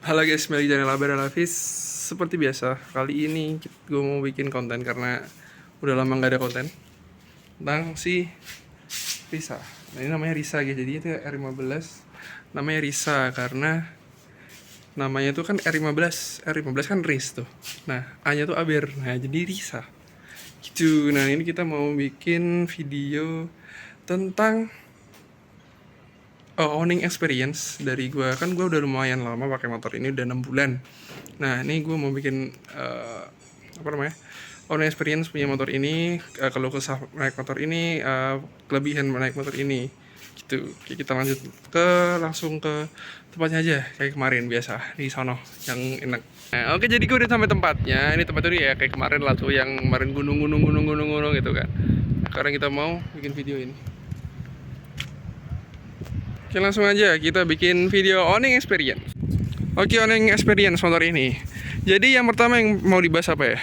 Halo guys, balik di channel Abel Hafiz. Seperti biasa, kali ini gue mau bikin konten karena udah lama gak ada konten tentang si Risa. Nah ini namanya Risa gitu, jadi itu R15. Namanya Risa karena namanya tuh kan R15. R15 kan Riz tuh. Nah A nya tuh Aber, nah jadi Risa gitu. Nah ini kita mau bikin video tentang owning experience dari gue. Kan gue udah lumayan lama pakai motor ini, udah 6 bulan. Nah ini gue mau bikin owning experience punya motor ini, kalau kesah naik motor ini, kelebihan naik motor ini gitu. Oke, kita lanjut langsung ke tempatnya aja kayak kemarin biasa di sono yang enak. Nah, oke, jadi gue udah sampai tempatnya. Ini tempatnya ya kayak kemarin lah tuh, yang kemarin gunung gitu kan. Sekarang kita mau bikin video ini. Oke, langsung aja kita bikin video owning experience. Oke, owning experience motor ini. Jadi yang pertama yang mau dibahas apa ya?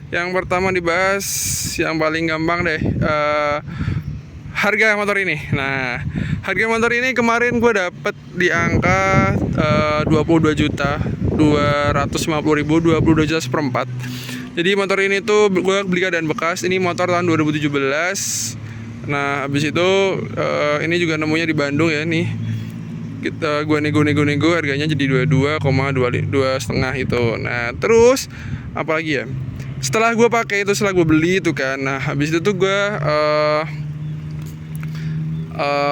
Yang pertama dibahas yang paling gampang deh, harga motor ini. Nah, harga motor ini kemarin gue dapet di angka 22.250.000, 22 juta seperempat. Jadi motor ini tuh gue beli keadaan bekas. Ini motor tahun 2017. Nah, habis itu ini juga nemunya di Bandung ya nih. Gue nego harganya jadi 22,2 itu. Nah, terus apalagi ya? Setelah gue pakai itu, setelah gue beli itu kan. Nah, habis itu tuh gue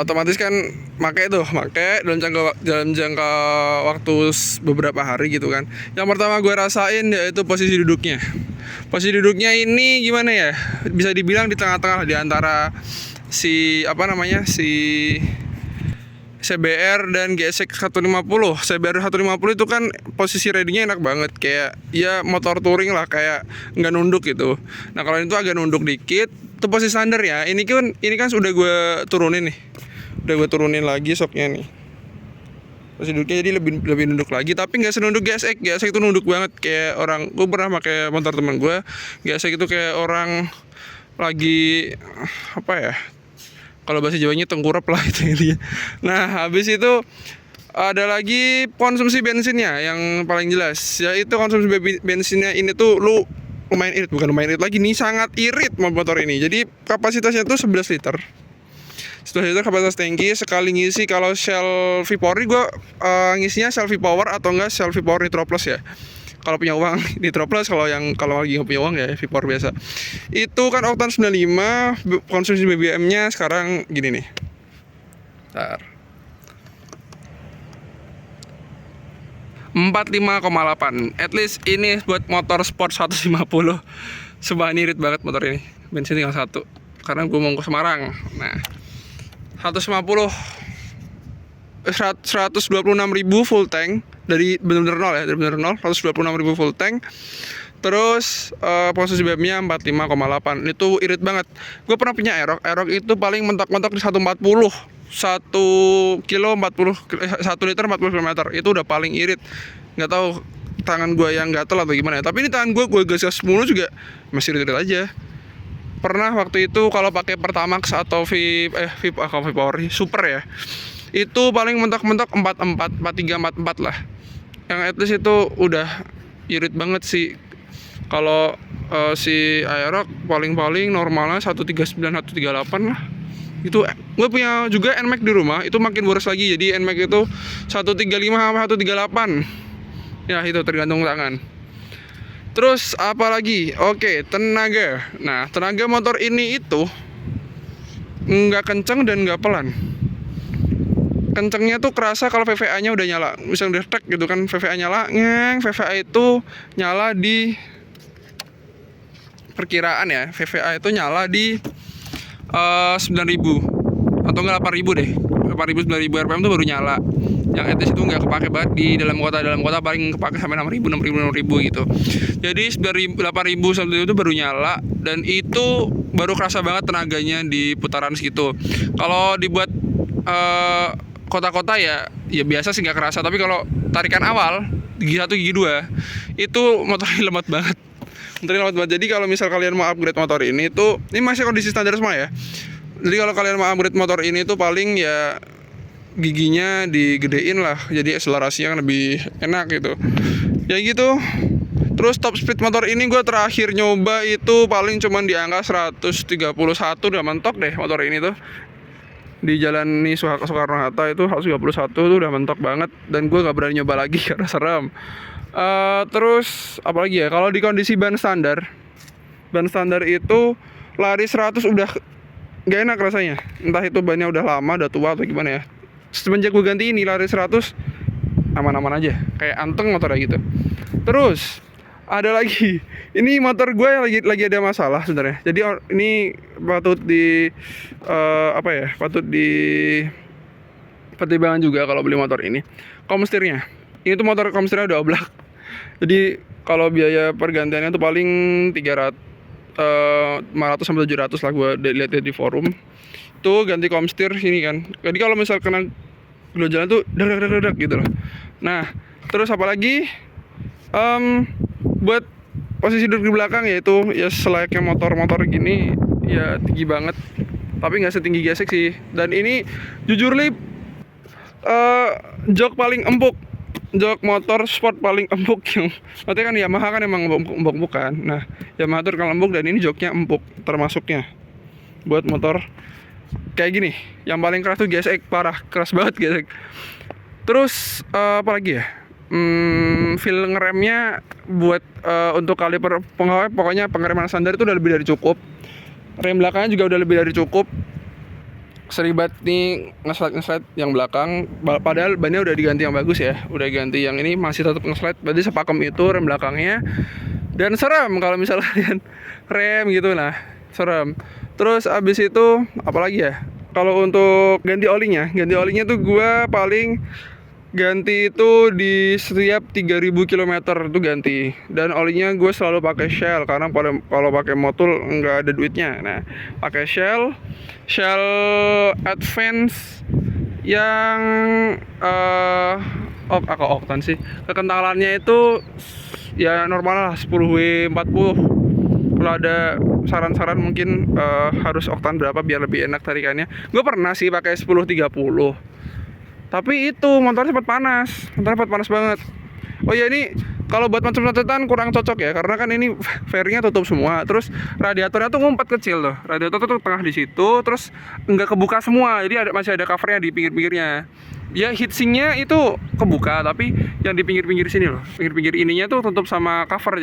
otomatis kan pakai dalam jangka waktu beberapa hari gitu kan. Yang pertama gue rasain yaitu posisi duduknya. Posisi duduknya ini gimana ya? Bisa dibilang di tengah-tengah di antara si CBR dan GSX 150. CBR 150 itu kan posisi ridingnya enak banget, kayak ya motor touring lah, kayak nggak nunduk gitu. Nah kalau itu agak nunduk dikit, itu posisi standar ya. Ini kan sudah gue turunin nih, udah gue turunin lagi soknya nih. Posisi duduknya jadi lebih nunduk lagi, tapi nggak senunduk GSX. GSX itu nunduk banget, kayak orang. Gue pernah pakai motor teman gue, GSX itu kayak orang lagi apa ya? Kalau bahasa Jawanya tengkurap lah itu intinya. Nah, habis itu ada lagi konsumsi bensinnya yang paling jelas. Yaitu konsumsi bensinnya ini tuh lumayan irit lagi nih, sangat irit motor ini. Jadi kapasitasnya tuh 11 liter. 11 liter kapasitas tangki. Sekali ngisi kalau Shell V-Power gue ngisinya Shell V-Power atau enggak Shell V-Power Nitro Plus ya. Kalau punya uang Nitro Plus, kalau lagi nggak punya uang ya V-Power biasa. Itu kan oktan 95, konsumsi BBM-nya sekarang gini nih. Bentar. 45,8. At least ini buat motor sport 150. Sebahan irit banget motor ini. Bensin tinggal 1. Karena gue mau ke Semarang. Nah, 126.000 full tank dari bener-bener nol ya, 126.000 full tank. Terus posisi BBM-nya 45,8. Itu irit banget. Gue pernah punya Aerox itu paling mentok-mentok di 140. 1 liter 40 km. Itu udah paling irit. Nggak tahu tangan gue yang gatel atau gimana ya. Tapi ini tangan gue gas mulu juga masih irit aja. Pernah waktu itu kalau pakai Pertamax atau V-Power Super ya, itu paling mentok-mentok 44, 43, 44 lah. Yang at least itu udah irit banget sih. Kalau si Aerox paling normalnya 139, 138 lah. Itu gue punya juga NMAX di rumah, itu makin boros lagi. Jadi NMAX itu 135 sampai 138. Ya itu tergantung tangan. Terus apa lagi? Oke, tenaga. Nah, tenaga motor ini itu nggak kenceng dan nggak pelan. Kencengnya tuh kerasa kalau VVA-nya udah nyala. Misalnya udah tek gitu kan, VVA nyala, VVA itu nyala di perkiraan ya. VVA itu nyala di 9.000 atau enggak 8.000 deh. 8.000 9.000 RPM tuh baru nyala. Yang ETS itu nggak kepake banget di dalam kota paling kepake sampai 6.000 gitu. Jadi 8.000 itu baru nyala, dan itu baru kerasa banget tenaganya di putaran segitu. Kalau dibuat kota-kota ya biasa sih nggak kerasa, tapi kalau tarikan awal gigi 1 gigi 2 itu motornya lemot banget. Jadi kalau misal kalian mau upgrade motor ini masih kondisi standar semua ya. Jadi kalau kalian mau upgrade motor ini tuh paling ya giginya digedein lah, jadi akselerasinya kan lebih enak gitu. Ya gitu. Terus top speed motor ini gue terakhir nyoba itu paling cuman di angka 131, udah mentok deh motor ini tuh. Di jalan nih Soekarno-Hatta itu 131 tuh udah mentok banget, dan gue gak berani nyoba lagi karena serem. Terus apalagi ya, kalau di kondisi ban standar itu lari 100 udah gak enak rasanya. Entah itu bannya udah lama, udah tua atau gimana ya. Semenjak gue ganti ini lari 100 aman-aman aja, kayak anteng motornya gitu. Terus ada lagi, ini motor gue lagi ada masalah sebenarnya. Jadi ini patut di patut di pertimbangan juga kalau beli motor ini. Komstirnya, ini tuh motor komstirnya udah oblak. Jadi kalau biaya pergantiannya tuh paling 500 sampai 700 lah, gue lihat di forum. Tuh ganti komstir sini kan. Jadi kalau misal kena jalan tuh dak gitu loh. Nah, terus apalagi buat posisi duduk di belakang, yaitu ya selayaknya motor-motor gini ya tinggi banget, tapi nggak setinggi gesek sih. Dan ini jujur li jok paling empuk, jok motor sport paling empuk yang maksudnya kan Yamaha kan emang empuk kan. Nah, Yamaha tuh kan empuk, dan ini joknya empuk termasuknya buat motor kayak gini. Yang paling keras tuh gesek, parah keras banget gesek. Terus apalagi ya, feel ngeremnya buat untuk kaliper pengawet, pokoknya pengereman standar itu udah lebih dari cukup. Rem belakangnya juga udah lebih dari cukup. Seribat nih nge-slide yang belakang, padahal bannya udah diganti yang bagus ya, udah ganti yang ini masih tetap nge-slide. Berarti sepakem itu rem belakangnya. Dan serem kalau misalnya kalian rem gitu, nah serem. Terus abis itu apalagi ya, kalau untuk ganti olinya tuh gue paling ganti itu di setiap 3000 km itu ganti. Dan olinya gue selalu pakai Shell, karena kalau pakai Motul nggak ada duitnya. Nah, pakai Shell Advance yang oktan sih. Kekentalannya itu ya normal lah, 10W40. Kalau ada saran-saran mungkin harus oktan berapa biar lebih enak tarikannya. Gue pernah sih pakai 1030. Tapi itu motornya cepat panas banget. Oh ya, ini kalau buat macet-macetan kurang cocok ya, karena kan ini fairingnya tutup semua. Terus radiatornya tuh ngumpet kecil tuh. Radiator tuh tengah di situ, terus nggak kebuka semua. Jadi masih ada covernya di pinggir-pinggirnya. Ya heatsinknya itu kebuka, tapi yang di pinggir-pinggir sini loh, pinggir-pinggir ininya tuh tutup sama cover.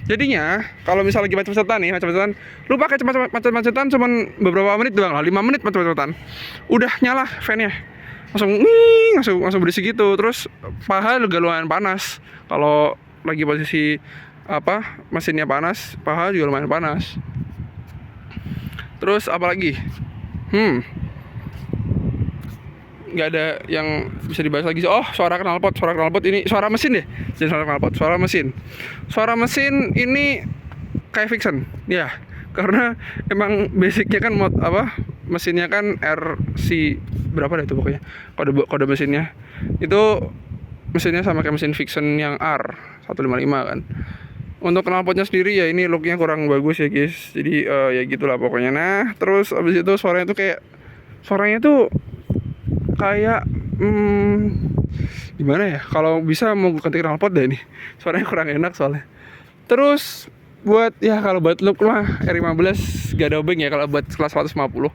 Jadinya kalau misalnya lagi macet-macetan, lu pakai macet-macetan cuman beberapa menit doang lah, 5 menit macet-macetan, udah nyala fan-nya. Langsung berisik gitu. Terus paha juga lumayan panas. Kalau lagi posisi mesinnya panas, paha juga lumayan panas. Terus apalagi? Nggak ada yang bisa dibahas lagi. Oh, suara knalpot ini suara mesin deh. Jadi suara mesin ini kayak Vixen ya, karena emang basicnya kan mesinnya kan RC berapa deh itu pokoknya, kode mesinnya itu mesinnya sama kayak mesin Vixen yang R155 kan. Untuk knalpotnya sendiri ya ini looknya kurang bagus ya guys, jadi ya gitulah pokoknya. Nah, terus abis itu suaranya tuh kayak gimana ya, kalau bisa mau ganti knalpot deh, ini suaranya kurang enak soalnya. Terus kalau buat look mah R15 gak ada obeng ya, kalau buat kelas 150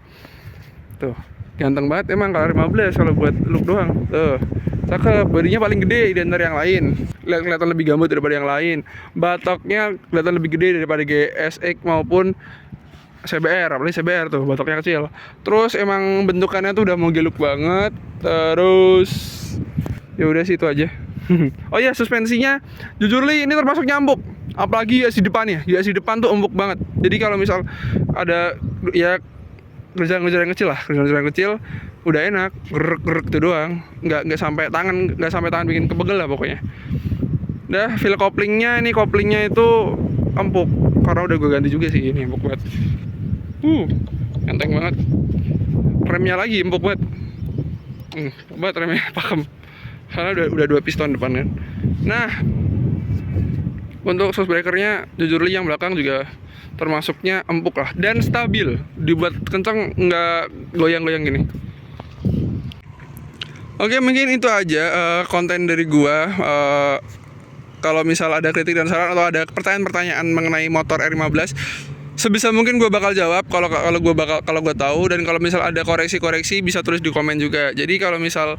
tuh ganteng banget emang kalau R15. Kalau buat look doang tuh cakep, bodinya paling gede dari yang lain, kelihatan lebih gambut daripada yang lain. Batoknya kelihatan lebih gede daripada GSX maupun CBR, apalagi CBR tuh batoknya kecil. Terus emang bentukannya tuh udah mau geluk banget. Terus ya udah sih itu aja. Oh ya, suspensinya jujur li ini termasuk nyambuk, apalagi di depannya. Di depan tuh empuk banget. Jadi kalau misal ada ya gerjaan kecil udah enak, gerak itu doang, nggak sampai tangan bikin kepegel lah pokoknya. Dah, feel koplingnya itu empuk, karena udah gue ganti juga sih, ini empuk banget. Enteng banget. Remnya lagi empuk banget. Remnya pakem, karena udah 2 piston depan kan. Nah, untuk shockbreakernya jujur li yang belakang juga termasuknya empuk lah, dan stabil, dibuat kencang, nggak goyang-goyang gini. Oke, mungkin itu aja konten dari gua. Kalau misal ada kritik dan saran atau ada pertanyaan-pertanyaan mengenai motor R15, sebisa mungkin gue bakal jawab kalau gue tahu, dan kalau misal ada koreksi-koreksi bisa tulis di komen juga. Jadi kalau misal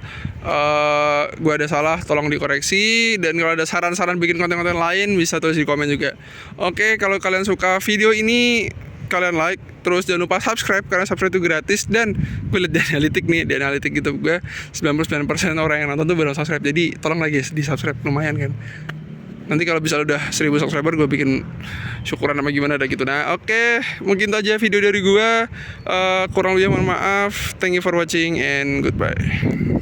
gue ada salah tolong dikoreksi, dan kalau ada saran-saran bikin konten-konten lain bisa tulis di komen juga. Oke, kalau kalian suka video ini kalian like, terus jangan lupa subscribe karena subscribe itu gratis. Dan gue liat di analitik gitu gue 99% orang yang nonton tuh baru subscribe, jadi tolong lagi di subscribe, lumayan kan. Nanti kalau bisa udah 1000 subscriber gue bikin syukuran sama gimana ada gitu. Nah oke, mungkin itu aja video dari gue. Kurang lebihnya mohon maaf. Thank you for watching and goodbye.